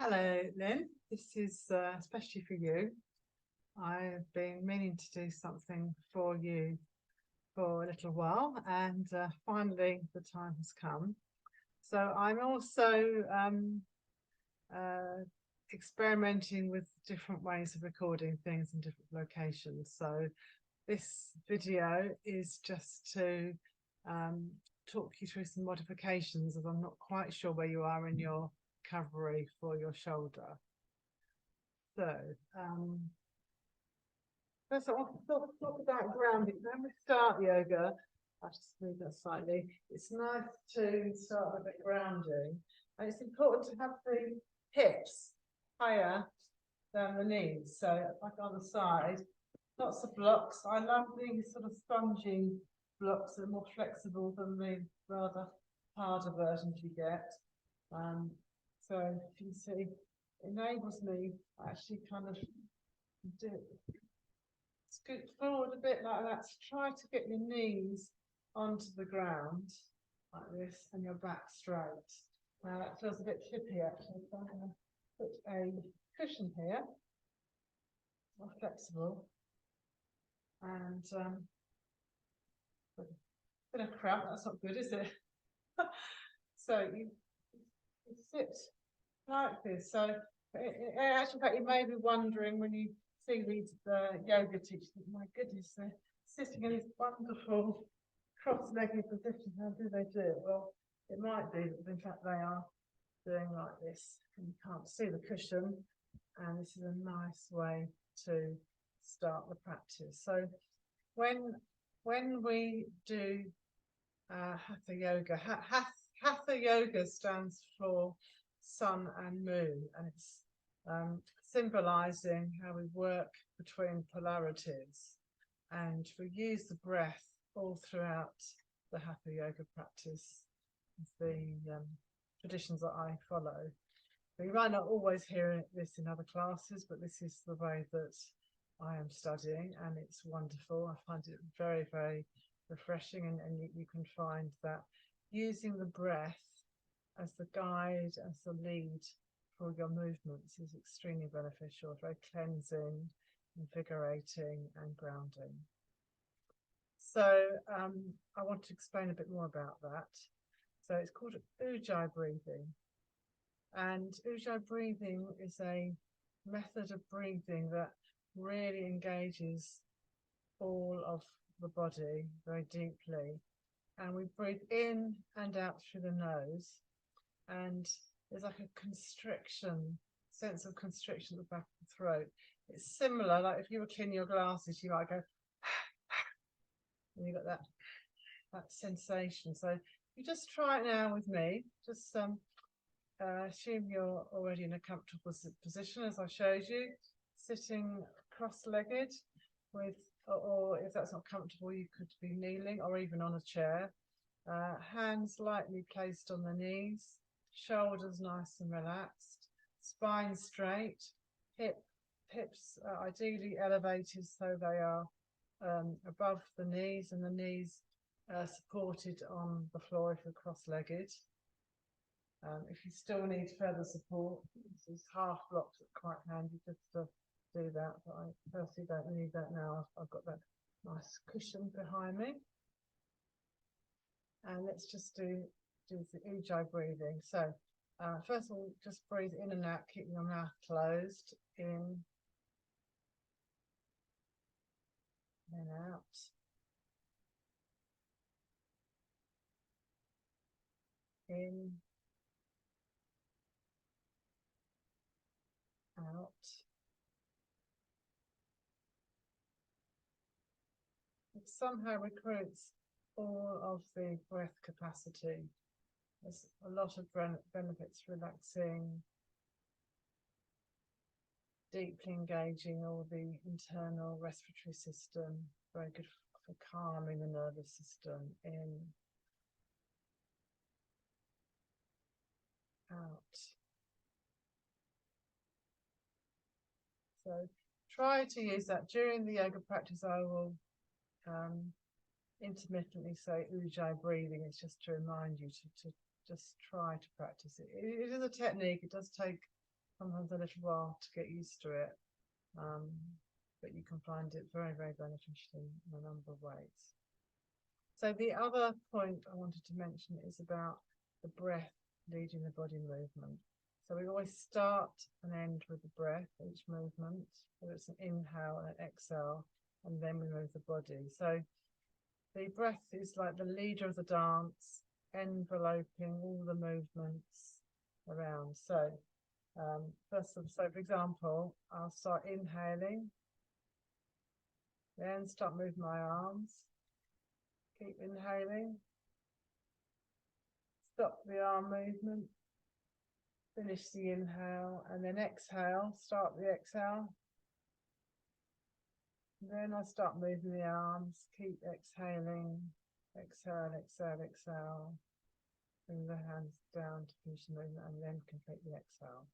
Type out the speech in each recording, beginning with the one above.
Hello, Lynn. This is especially for you. I've been meaning to do something for you for a little while, and finally the time has come. So I'm also uh, experimenting with different ways of recording things in different locations. So this video is just to um, talk you through some modifications, as I'm not quite sure where you are in your recovery for your shoulder. So, first I want to talk about grounding. When we start yoga, I'll just move that slightly. It's nice to start with a bit grounding. And it's important to have the hips higher than the knees. So, like on the side, lots of blocks. I love these sort of spongy blocks that are more flexible than the rather harder versions you get. So, if you see, it enables me actually kind of do scoot forward a bit like that. So try to get your knees onto the ground like this and your back straight. Now that feels a bit chippy actually, so I'm going to put a cushion here, more flexible, and a bit of cramp. That's not good, is it? So you sit like this. So actually, in fact, you may be wondering when you see these yoga teachers, my goodness, they're sitting in these wonderful cross-legged positions. How do they do it? Well, it might be that in fact they are doing like this, and you can't see the cushion. And this is a nice way to start the practice. So when we do hatha yoga, hatha yoga stands for sun and moon, and it's symbolizing how we work between polarities, and we use the breath all throughout the hatha yoga practice, the traditions that I follow. But you might not always hear this in other classes, but this is the way that I am studying, and it's wonderful. I find it very, very refreshing, and you can find that using the breath as the guide, as the lead for your movements is extremely beneficial, very cleansing, invigorating, and grounding. So I want to explain a bit more about that. So it's called ujjayi breathing. And ujjayi breathing is a method of breathing that really engages all of the body very deeply. And we breathe in and out through the nose. And there's like a sense of constriction at the back of the throat. It's similar, like if you were cleaning your glasses, you might go, and you got that sensation. So you just try it now with me. Just assume you're already in a comfortable position, as I showed you, sitting cross-legged with, or if that's not comfortable, you could be kneeling or even on a chair. Hands lightly placed on the knees, shoulders nice and relaxed, spine straight, hips ideally elevated so they are above the knees, and the knees supported on the floor if you're cross-legged. If you still need further support, these half blocks are quite handy just to do that, but I personally don't need that now. I've got that nice cushion behind me. And let's just do the ujjayi breathing. So first of all, just breathe in and out, keeping your mouth closed, in and out. In, out. It somehow recruits all of the breath capacity. There's a lot of benefits, relaxing, deeply engaging all the internal respiratory system, very good for calming the nervous system. In, out. So try to use that during the yoga practice. I will intermittently say ujjayi breathing. It's just to remind you to just try to practice it. It is a technique. It does take sometimes a little while to get used to it, but you can find it very, very beneficial in a number of ways. So the other point I wanted to mention is about the breath leading the body movement. So we always start and end with the breath, each movement, whether it's an inhale and an exhale, and then we move the body. So the breath is like the leader of the dance, enveloping all the movements around. So so for example, I'll start inhaling, then start moving my arms, keep inhaling, stop the arm movement, finish the inhale, and then exhale, start the exhale. Then I start moving the arms, keep exhaling, exhale, exhale, exhale. Bring the hands down to finish the movement and then complete the exhale.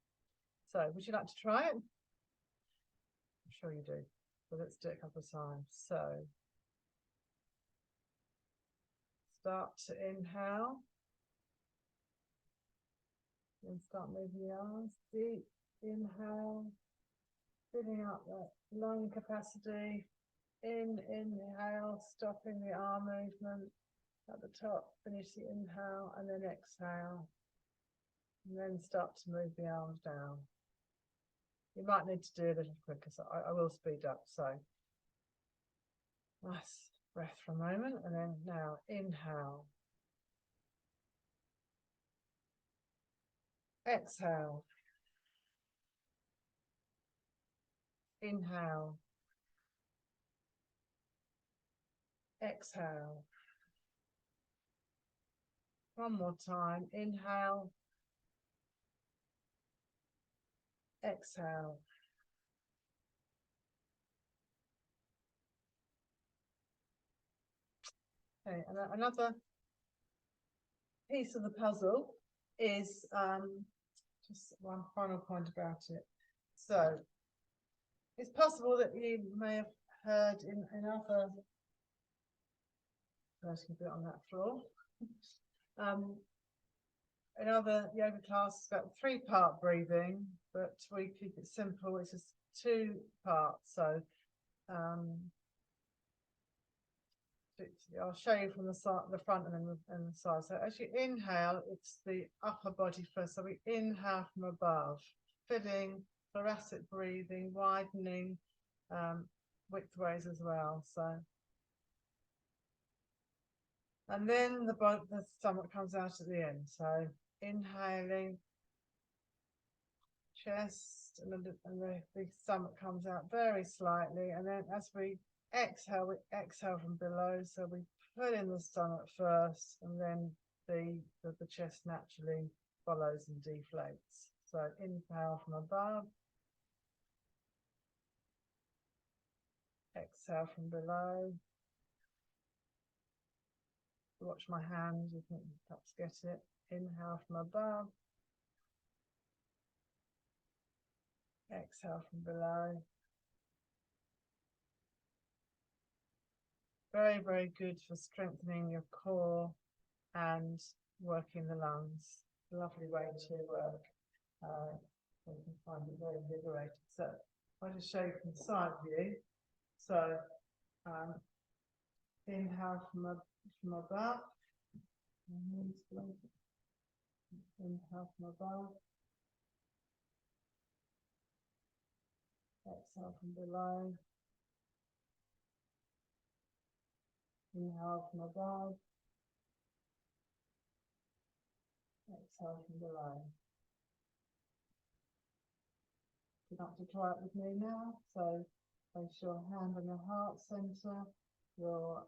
So, would you like to try it? I'm sure you do. So let's do it a couple of times. So, start to inhale. Then start moving the arms. Deep inhale. Filling up that lung capacity. Inhale, stopping the arm movement at the top. Finish the inhale and then exhale. And then start to move the arms down. You might need to do a little quicker, so I will speed up. So, nice breath for a moment, and then now inhale. Exhale. Inhale. Exhale. One more time. Inhale. Exhale. Okay, and another piece of the puzzle is just one final point about it. So it's possible that you may have heard in other, first you put it on that floor, in other yoga classes about 3-part breathing, but we keep it simple. It's just 2 parts. So I'll show you from the side, the front, and then the side. So as you inhale, it's the upper body first. So we inhale from above, filling, thoracic breathing, widening widthways as well. So, and then the stomach comes out at the end. So inhaling, chest, and the stomach comes out very slightly, and then as we exhale from below. So we put in the stomach first, and then the chest naturally follows and deflates. So inhale from above, exhale from below. Watch my hand, you can perhaps get it. Inhale from above, exhale from below. Very, very good for strengthening your core and working the lungs. Lovely way to work. You can find it very invigorating. So I'll just show you from the side view. So inhale from above. Inhale from above. Exhale from below. Inhale from above. Exhale from below. You'd like to try it with me now. So place your hand on your heart center, your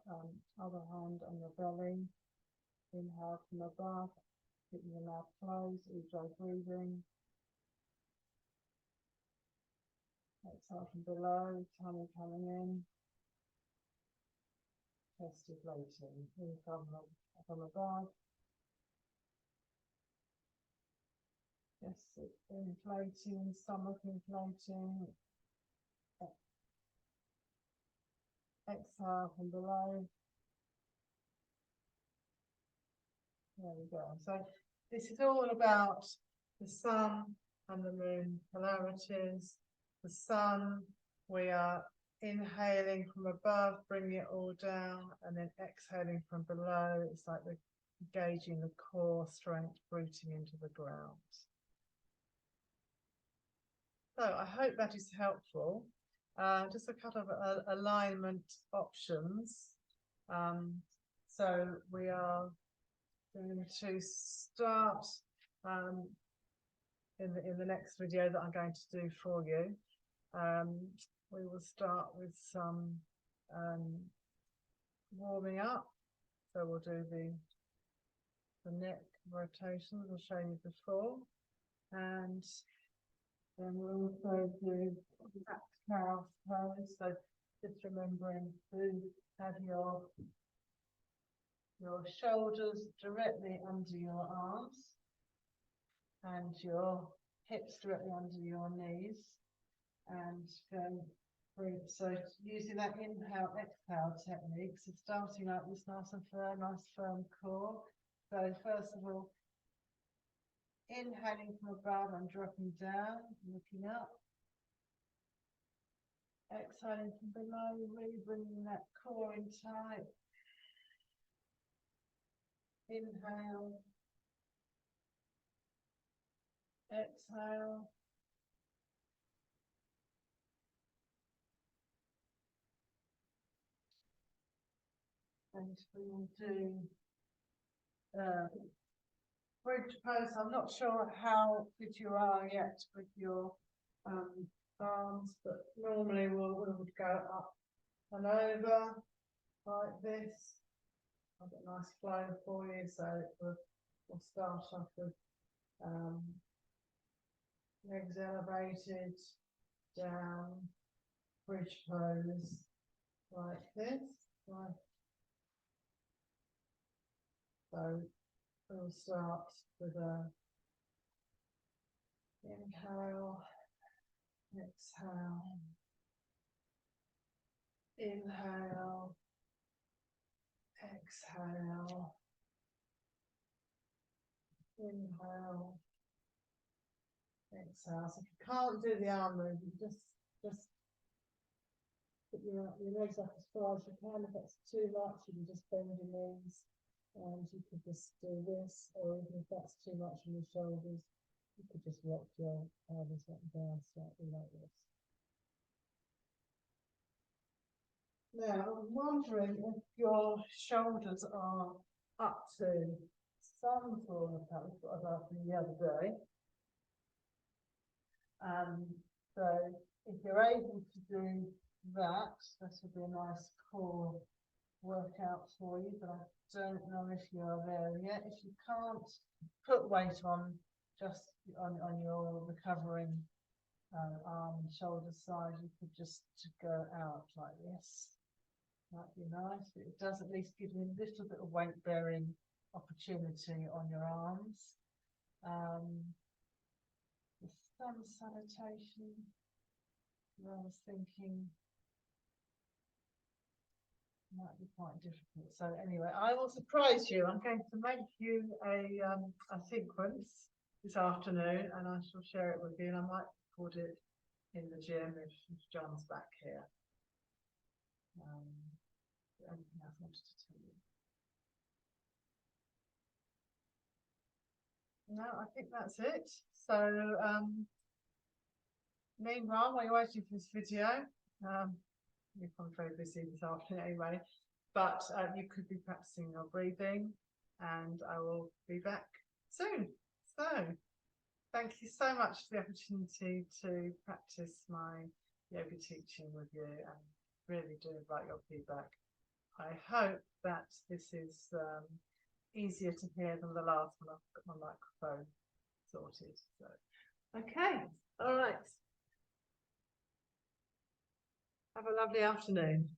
other hand on your belly. Inhale from above, keeping your mouth closed, ujjayi breathing. Exhale from below, tummy coming in. Chest deflating. Inhale from above. Chest inflating, stomach inflating. Exhale from below. There we go. So this is all about the sun and the moon polarities. The sun, we are inhaling from above, bringing it all down, and then exhaling from below. It's like we're engaging the core strength, rooting into the ground. So I hope that is helpful. Just a couple of alignment options. So we are going to start in the next video that I'm going to do for you. We will start with some warming up. So we'll do the neck rotations I've shown you before, and then we'll also do cat cow pose. So just remembering to have your shoulders directly under your arms and your hips directly under your knees, and breathe. So using that inhale exhale technique, so starting out this nice and firm, nice firm core. So first of all, inhaling from above and dropping down, looking up. Exhaling from below, really bringing that core in tight. Inhale. Exhale. And we will do bridge pose. I'm not sure how good you are yet with your arms, but normally we would go up and over like this. I've got a nice flow for you, so we'll start off with legs elevated, down, bridge pose like this. Right. So we'll start with a inhale, exhale, inhale, exhale, inhale, exhale. So if you can't do the arm move, you just put your legs up as far as you can. If that's too much, you can just bend your knees, and you could just do this, or even if that's too much on your shoulders, you could just rock your elbows up and down slightly like this. Now, I'm wondering if your shoulders are up to some form of that we've got about from the other day. So if you're able to do that, this would be a nice core workout for you, but I don't know if you are there yet. If you can't put weight on, just on your recovering arm and shoulder side, you could just go out like this. Might be nice, but it does at least give you a little bit of weight bearing opportunity on your arms. The sun salutation, I was thinking might be quite difficult. So anyway, I will surprise you. I'm going to make you a sequence this afternoon, and I shall share it with you, and I might record it in the gym if John's back here. Anything else I wanted to tell you? No, I think that's it. So meanwhile, while you're waiting for this video, you're probably very busy this afternoon anyway, but you could be practicing your breathing, and I will be back soon. So thank you so much for the opportunity to practice my yoga teaching with you, and really do invite your feedback. I hope that this is easier to hear than the last one. I've got my microphone sorted. So okay, all right. Have a lovely afternoon.